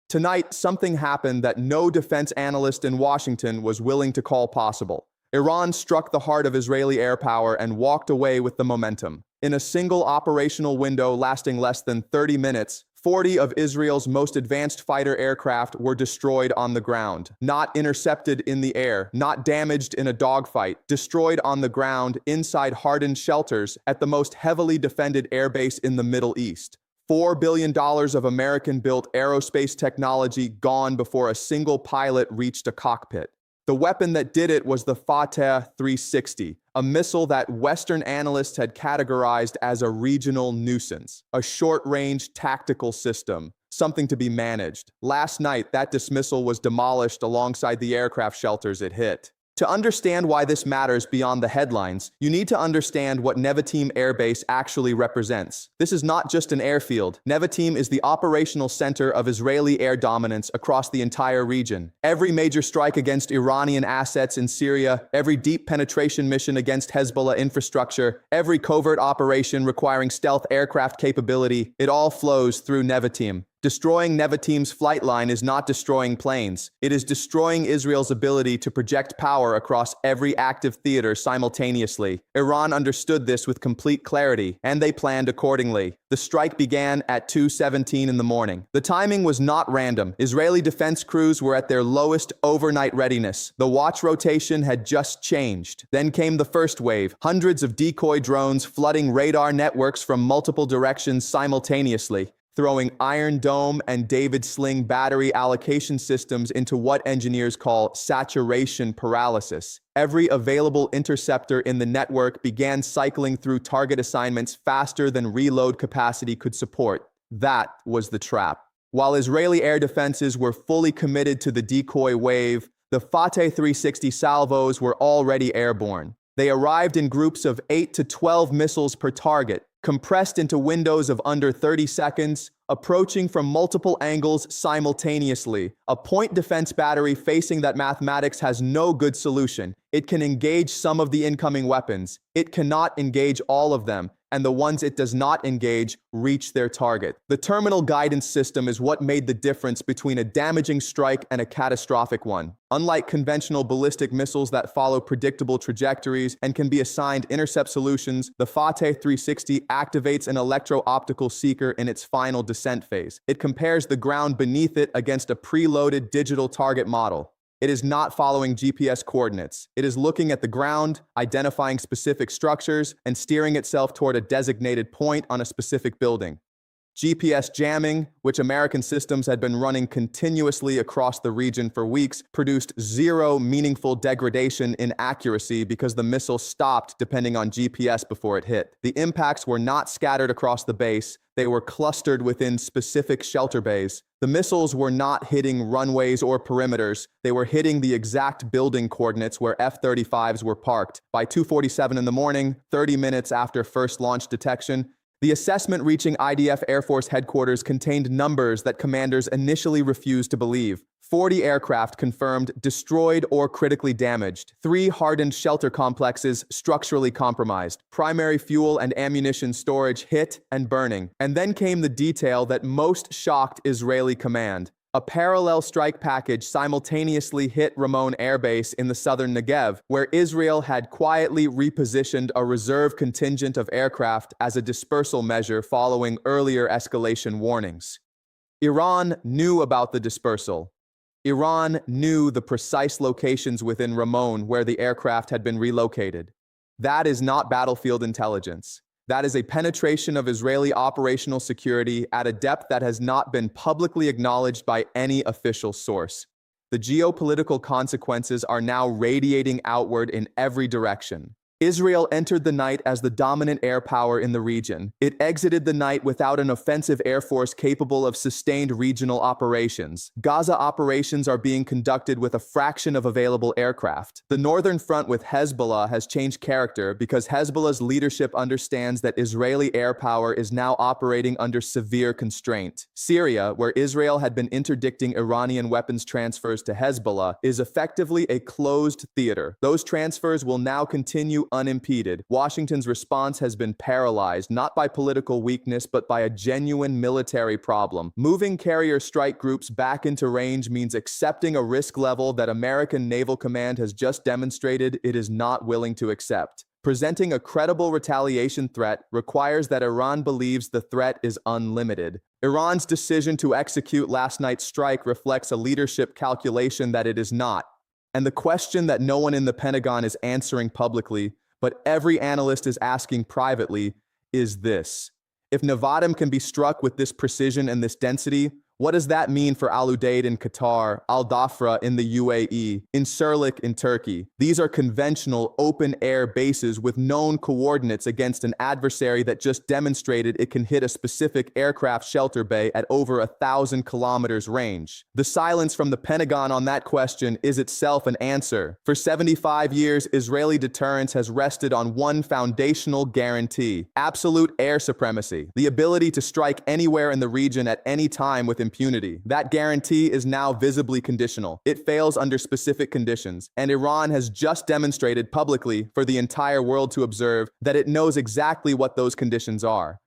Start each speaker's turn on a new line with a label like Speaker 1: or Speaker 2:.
Speaker 1: Tonight, something happened that no defense analyst in Washington was willing to call possible. Iran struck the heart of Israeli air power and walked away with the momentum. In a single operational window lasting less than 30 minutes, 40 of Israel's most advanced fighter aircraft were destroyed on the ground, not intercepted in the air, not damaged in a dogfight, destroyed on the ground inside hardened shelters at the most heavily defended airbase in the Middle East. $4 billion of American-built aerospace technology gone before a single pilot reached a cockpit. The weapon that did it was the Fateh-360, a missile that Western analysts had categorized as a regional nuisance, a short-range tactical system, something to be managed. Last night, that dismissal was demolished alongside the aircraft shelters it hit. To understand why this matters beyond the headlines, you need to understand what Nevatim Air Base actually represents. This is not just an airfield. Nevatim is the operational center of Israeli air dominance across the entire region. Every major strike against Iranian assets in Syria, every deep penetration mission against Hezbollah infrastructure, every covert operation requiring stealth aircraft capability, it all flows through Nevatim. Destroying Nevatim's flight line is not destroying planes. It is destroying Israel's ability to project power across every active theater simultaneously. Iran understood this with complete clarity, and they planned accordingly. The strike began at 2:17 in the morning. The timing was not random. Israeli defense crews were at their lowest overnight readiness. The watch rotation had just changed. Then came the first wave, hundreds of decoy drones flooding radar networks from multiple directions simultaneously, throwing Iron Dome and David Sling battery allocation systems into what engineers call saturation paralysis. Every available interceptor in the network began cycling through target assignments faster than reload capacity could support. That was the trap. While Israeli air defenses were fully committed to the decoy wave, the Fateh-360 salvos were already airborne. They arrived in groups of 8 to 12 missiles per target, compressed into windows of under 30 seconds, approaching from multiple angles simultaneously. A point defense battery facing that mathematics has no good solution. It can engage some of the incoming weapons. It cannot engage all of them, and the ones it does not engage reach their target. The terminal guidance system is what made the difference between a damaging strike and a catastrophic one. Unlike conventional ballistic missiles that follow predictable trajectories and can be assigned intercept solutions, the Fateh-360 activates an electro-optical seeker in its final descent phase. It compares the ground beneath it against a preloaded digital target model. It is not following GPS coordinates. It is looking at the ground, identifying specific structures, and steering itself toward a designated point on a specific building. GPS jamming, which American systems had been running continuously across the region for weeks, produced zero meaningful degradation in accuracy because the missile stopped depending on GPS before it hit. The impacts were not scattered across the base. They were clustered within specific shelter bays. The missiles were not hitting runways or perimeters. They were hitting the exact building coordinates where F-35s were parked. By 2:47 in the morning, 30 minutes after first launch detection, the assessment reaching IDF Air Force headquarters contained numbers that commanders initially refused to believe. 40 aircraft confirmed destroyed or critically damaged. 3 hardened shelter complexes structurally compromised. Primary fuel and ammunition storage hit and burning. And then came the detail that most shocked Israeli command. A parallel strike package simultaneously hit Ramon Air Base in the southern Negev, where Israel had quietly repositioned a reserve contingent of aircraft as a dispersal measure following earlier escalation warnings. Iran knew about the dispersal. Iran knew the precise locations within Ramon where the aircraft had been relocated. That is not battlefield intelligence. That is a penetration of Israeli operational security at a depth that has not been publicly acknowledged by any official source. The geopolitical consequences are now radiating outward in every direction. Israel entered the night as the dominant air power in the region. It exited the night without an offensive air force capable of sustained regional operations. Gaza operations are being conducted with a fraction of available aircraft. The northern front with Hezbollah has changed character because Hezbollah's leadership understands that Israeli air power is now operating under severe constraint. Syria, where Israel had been interdicting Iranian weapons transfers to Hezbollah, is effectively a closed theater. Those transfers will now continue unimpeded, Washington's response has been paralyzed not by political weakness but by a genuine military problem. Moving carrier strike groups back into range means accepting a risk level that American Naval Command has just demonstrated it is not willing to accept. Presenting a credible retaliation threat requires that Iran believes the threat is unlimited. Iran's decision to execute last night's strike reflects a leadership calculation that it is not. And the question that no one in the Pentagon is answering publicly, but every analyst is asking privately, is this: if Nevatim can be struck with this precision and this density, what does that mean for Al Udeid in Qatar, Al Dhafra in the UAE, Incirlik in Turkey? These are conventional open-air bases with known coordinates against an adversary that just demonstrated it can hit a specific aircraft shelter bay at over 1,000 kilometers range. The silence from the Pentagon on that question is itself an answer. For 75 years, Israeli deterrence has rested on one foundational guarantee: absolute air supremacy, the ability to strike anywhere in the region at any time with impunity. That guarantee is now visibly conditional. It fails under specific conditions, and Iran has just demonstrated publicly for the entire world to observe that it knows exactly what those conditions are.